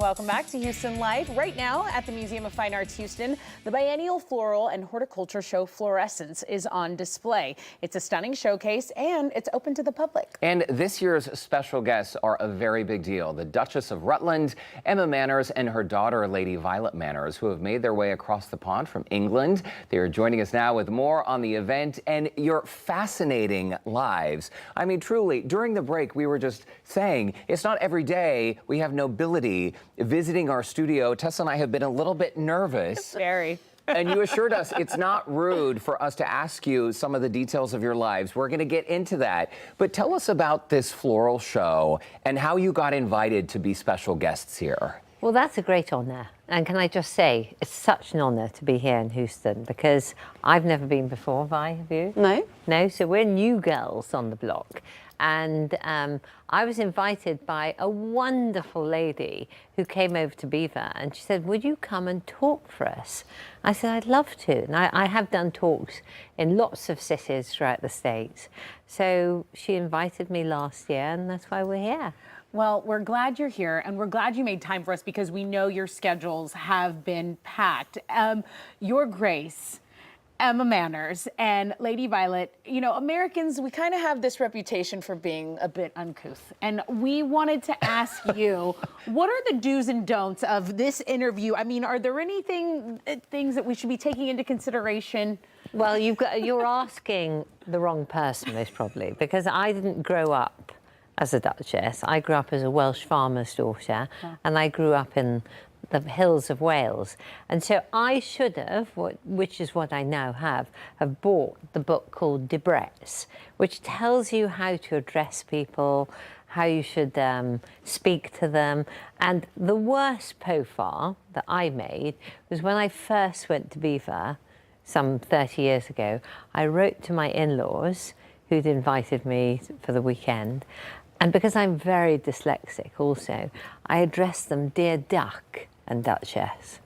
welcome back to Houston Live. Right now at the Museum of Fine Arts Houston, the biennial floral and horticulture show Florescence is on display. It's a stunning showcase and it's open to the public. And this year's special guests are a very big deal. The Duchess of Rutland, Emma Manners, and her daughter, Lady Violet Manners, who have made their way across the pond from England. They are joining us now with more on the event and your fascinating lives. I mean, truly, during the break, we were just saying it's not every day we have Nobility visiting our studio. Tessa and I have been a little bit nervous. Very. And you assured us it's not rude for us to ask you some of the details of your lives. We're going to get into that. But tell us about this floral show and how you got invited to be special guests here. Well, that's a great honour. And can I just say, it's such an honour to be here in Houston because I've never been before, Vi, have you? No. No, so we're new girls on the block. And I was invited by a wonderful lady who came over to Belvoir, and she said, would you come and talk for us? I said, I'd love to. And I have done talks in lots of cities throughout the States. So she invited me last year, and that's why we're here. Well, we're glad you're here, and we're glad you made time for us because we know your schedules have been packed. Your Grace, Emma Manners, and Lady Violet, you know, Americans, we kind of have this reputation for being a bit uncouth. And we wanted to ask you, what are the do's and don'ts of this interview? I mean, are there things that we should be taking into consideration? Well, you're asking the wrong person, most probably, because I didn't grow up as a duchess. I grew up as a Welsh farmer's daughter, and I grew up in the hills of Wales. And so I should have, which is what I now have bought the book called Debrets, which tells you how to address people, how you should speak to them. And the worst profile that I made was when I first went to Belvoir some 30 years ago. I wrote to my in-laws who'd invited me for the weekend. And because I'm very dyslexic also, I addressed them, Dear Duck and Duchess.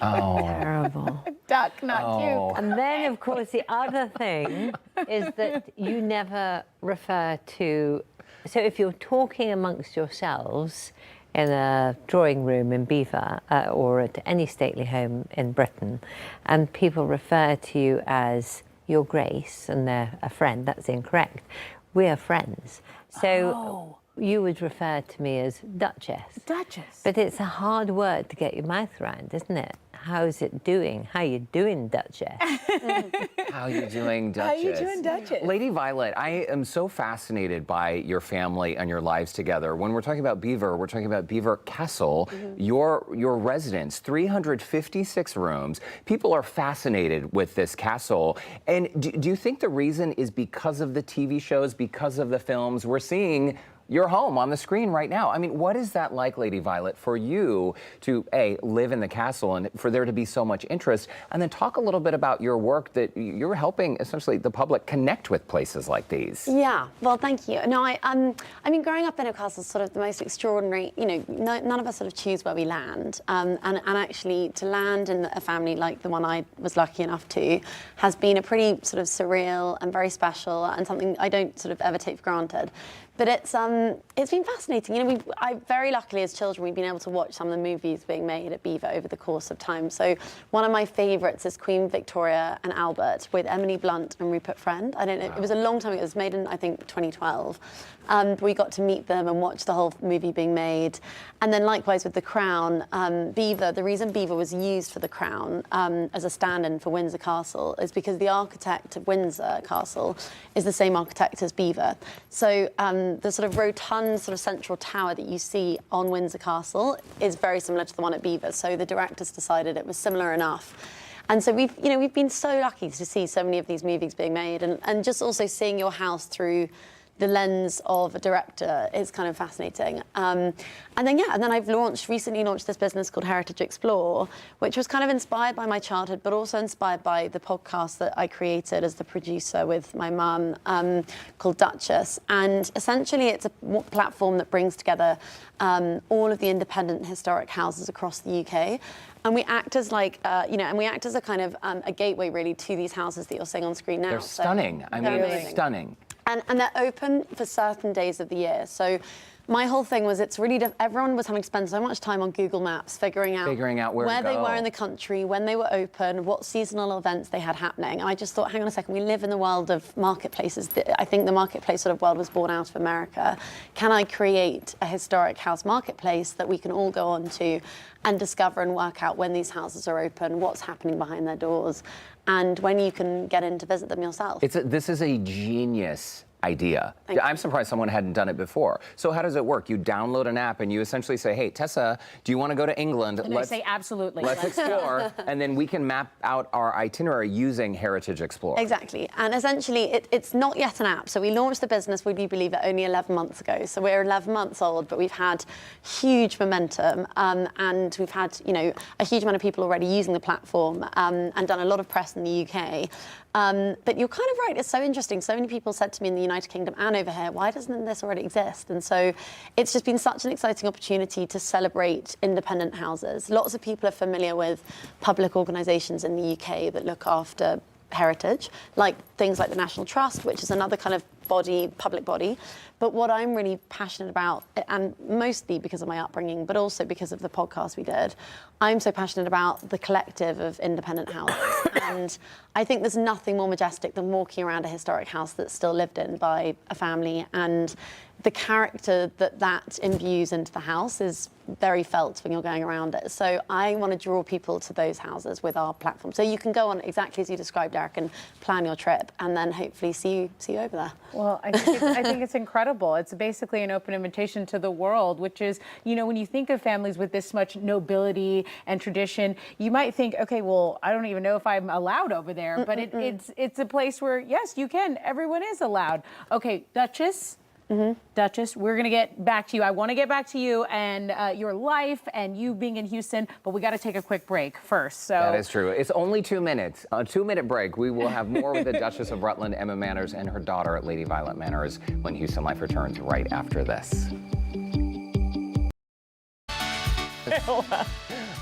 Oh. Terrible. Duck, not you. And then, of course, the other thing is that you never refer to... So if you're talking amongst yourselves in a drawing room in Belvoir or at any stately home in Britain, and people refer to you as Your Grace and they're a friend, that's incorrect. We are friends. So you would refer to me as Duchess. Duchess. But it's a hard word to get your mouth around, isn't it? How's it doing? How you doing, Duchess? How you doing, Duchess? How you doing, Duchess? Lady Violet, I am so fascinated by your family and your lives together. When we're talking about Belvoir, we're talking about Belvoir Castle, your residence, 356 rooms. People are fascinated with this castle. And do you think the reason is because of the TV shows, because of the films? We're seeing your home on the screen right now. I mean, what is that like, Lady Violet, for you to, A, live in the castle and for there to be so much interest, and then talk a little bit about your work that you're helping, essentially, the public connect with places like these? Yeah, well, thank you. No, I mean, growing up in a castle is sort of the most extraordinary, you know, none of us sort of choose where we land. And actually, to land in a family like the one I was lucky enough to has been a pretty sort of surreal and very special and something I don't sort of ever take for granted. But it's been fascinating. You know, I very luckily as children we've been able to watch some of the movies being made at Belvoir over the course of time. So one of my favourites is Queen Victoria and Albert with Emily Blunt and Rupert Friend. I don't know, it was a long time ago. It was made in, I think, 2012. We got to meet them and watch the whole movie being made. And then likewise with The Crown, Belvoir, the reason Belvoir was used for The Crown as a stand-in for Windsor Castle is because the architect of Windsor Castle is the same architect as Belvoir. So the sort of rotund sort of central tower that you see on Windsor Castle is very similar to the one at Belvoir. So the directors decided it was similar enough. And so we've been so lucky to see so many of these movies being made and just also seeing your house through the lens of a director is kind of fascinating. And then I've recently launched this business called Heritage Explore, which was kind of inspired by my childhood, but also inspired by the podcast that I created as the producer with my mum called Duchess. And essentially it's a platform that brings together all of the independent historic houses across the UK. And we act as like, and we act as a kind of a gateway really to these houses that you're seeing on screen now. They're stunning. I mean, amazing. stunning. And they're open for certain days of the year. So my whole thing was it's really, everyone was having to spend so much time on Google Maps figuring out where they to were go. in the country, when they were open, what seasonal events they had happening. And I just thought, hang on a second, we live in the world of marketplaces. I think the marketplace sort of world was born out of America. Can I create a historic house marketplace that we can all go on to and discover and work out when these houses are open, what's happening behind their doors, and when you can get in to visit them yourself? This is a genius idea. I'm surprised someone hadn't done it before. So how does it work? You download an app and you essentially say, hey, Tessa, do you want to go to England? And I say absolutely. Let's explore. And then we can map out our itinerary using Heritage Explorer. Exactly. And essentially, it's not yet an app. So we launched the business, would you believe it, only 11 months ago. So we're 11 months old, but we've had huge momentum. And we've had, a huge amount of people already using the platform and done a lot of press in the UK. But you're kind of right. It's so interesting. So many people said to me in the United Kingdom and over here, why doesn't this already exist? And so it's just been such an exciting opportunity to celebrate independent houses. Lots of people are familiar with public organisations in the UK that look after heritage, like things like the National Trust, which is another kind of public body. But what I'm really passionate about, and mostly because of my upbringing, but also because of the podcast we did, I'm so passionate about the collective of independent houses. And I think there's nothing more majestic than walking around a historic house that's still lived in by a family, and the character that imbues into the house is very felt when you're going around it. So I want to draw people to those houses with our platform. So you can go on exactly as you described, Derrick, and plan your trip, and then hopefully see you over there. Well, I think it's incredible. It's basically an open invitation to the world, which is, when you think of families with this much nobility and tradition, you might think, okay, well, I don't even know if I'm allowed over there, but it's a place where, yes, you can. Everyone is allowed. Okay, Duchess. Duchess, we're going to get back to you. I want to get back to you and your life and you being in Houston, but we got to take a quick break first. So that is true. It's only 2 minutes. A 2-minute break. We will have more with the Duchess of Rutland, Emma Manners, and her daughter, Lady Violet Manners, when Houston Life returns right after this.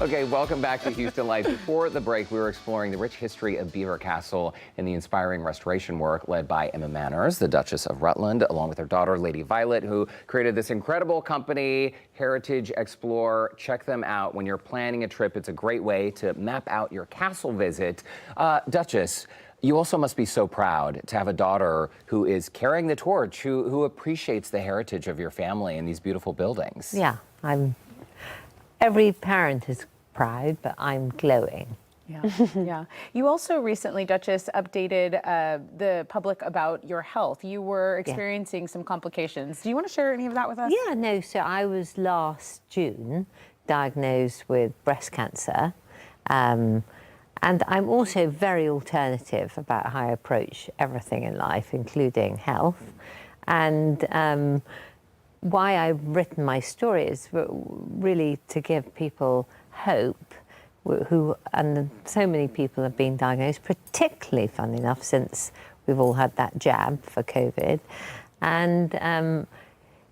Okay, welcome back to Houston Life. Before the break, we were exploring the rich history of Belvoir Castle and the inspiring restoration work led by Emma Manners, the Duchess of Rutland, along with her daughter, Lady Violet, who created this incredible company, Heritage Explorer. Check them out when you're planning a trip. It's a great way to map out your castle visit. Duchess, you also must be so proud to have a daughter who is carrying the torch, who appreciates the heritage of your family and these beautiful buildings. Yeah, every parent is proud, but I'm glowing. Yeah, yeah. You also recently, Duchess, updated the public about your health. You were experiencing some complications. Do you want to share any of that with us? Yeah, no, so I was last June diagnosed with breast cancer. And I'm also very alternative about how I approach everything in life, including health. And why I've written my story is really to give people hope, and so many people have been diagnosed, particularly, funnily enough, since we've all had that jab for COVID. And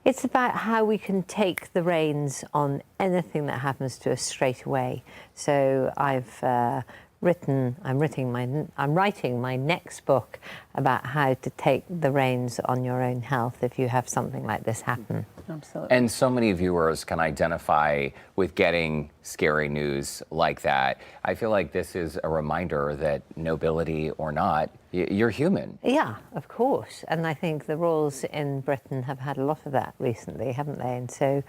it's about how we can take the reins on anything that happens to us straight away. So I'm writing my next book about how to take the reins on your own health if you have something like this happen. Absolutely. And so many viewers can identify with getting scary news like that. I feel like this is a reminder that nobility or not, you're human. Yeah, of course. And I think the royals in Britain have had a lot of that recently, haven't they? And so,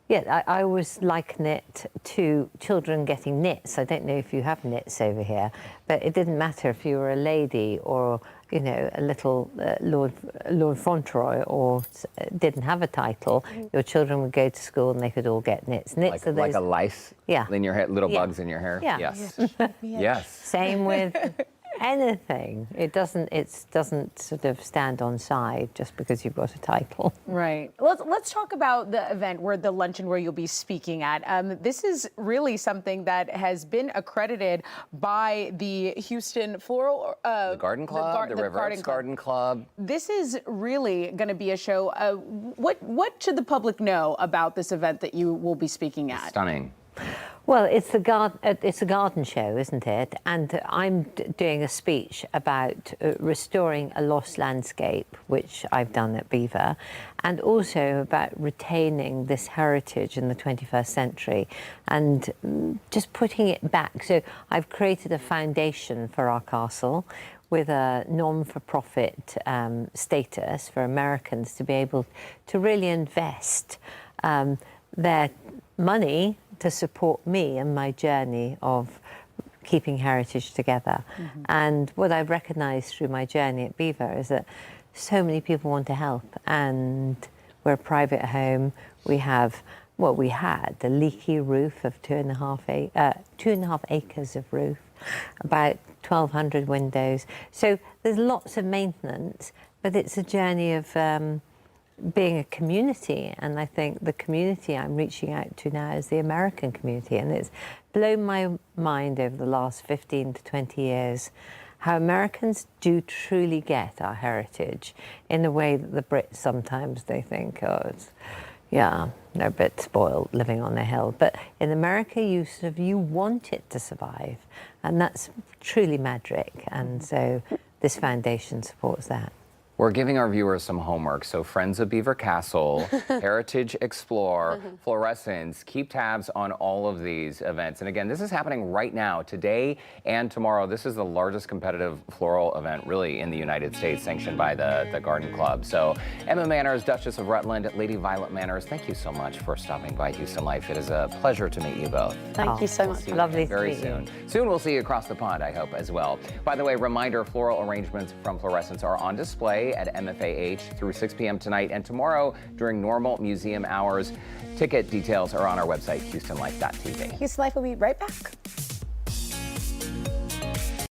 yeah, I always liken it to children getting nits. I don't know if you have nits over here, but it didn't matter if you were a lady or, a little Lord Fauntleroy or didn't have a title. Your children would go to school and they could all get nits. Nits are those, like a lice in your hair, little bugs in your hair? Yeah. Yes. Yes. Same with anything. It doesn't sort of stand on side just because you've got a title. Right. Let's talk about the event, the luncheon where you'll be speaking at. This is really something that has been accredited by the Houston Floral the Garden Club, the River Oaks Garden Club. This is really going to be a show. What should the public know about this event that you will be speaking at? Stunning. Well, it's a garden show, isn't it? And I'm doing a speech about restoring a lost landscape, which I've done at Belvoir, and also about retaining this heritage in the 21st century and just putting it back. So I've created a foundation for our castle with a non-for-profit status for Americans to be able to really invest their money to support me and my journey of keeping heritage together. And what I've recognised through my journey at Belvoir is that so many people want to help, and we're a private home. We have, well, we had a leaky roof of 2.5 acres of roof, about 1,200 windows. So there's lots of maintenance, but it's a journey of being a community, and I think the community I'm reaching out to now is the American community, and it's blown my mind over the last 15 to 20 years how Americans do truly get our heritage in a way that the Brits sometimes they think, oh, it's, yeah, they're a bit spoiled living on a hill. But in America, you want it to survive, and that's truly magic, and so this foundation supports that. We're giving our viewers some homework. So Friends of Belvoir Castle, Heritage Explore, Fluorescence, keep tabs on all of these events. And again, this is happening right now, today and tomorrow. This is the largest competitive floral event really in the United States, sanctioned by the Garden Club. So Emma Manners, Duchess of Rutland, Lady Violet Manners, thank you so much for stopping by Houston Life. It is a pleasure to meet you both. Thank you so much. Lovely to Very meet soon. you. Soon we'll see you across the pond, I hope, as well. By the way, reminder, floral arrangements from Fluorescence are on display at MFAH through 6 p.m. tonight and tomorrow during normal museum hours. Ticket details are on our website, HoustonLife.tv. Houston Life will be right back.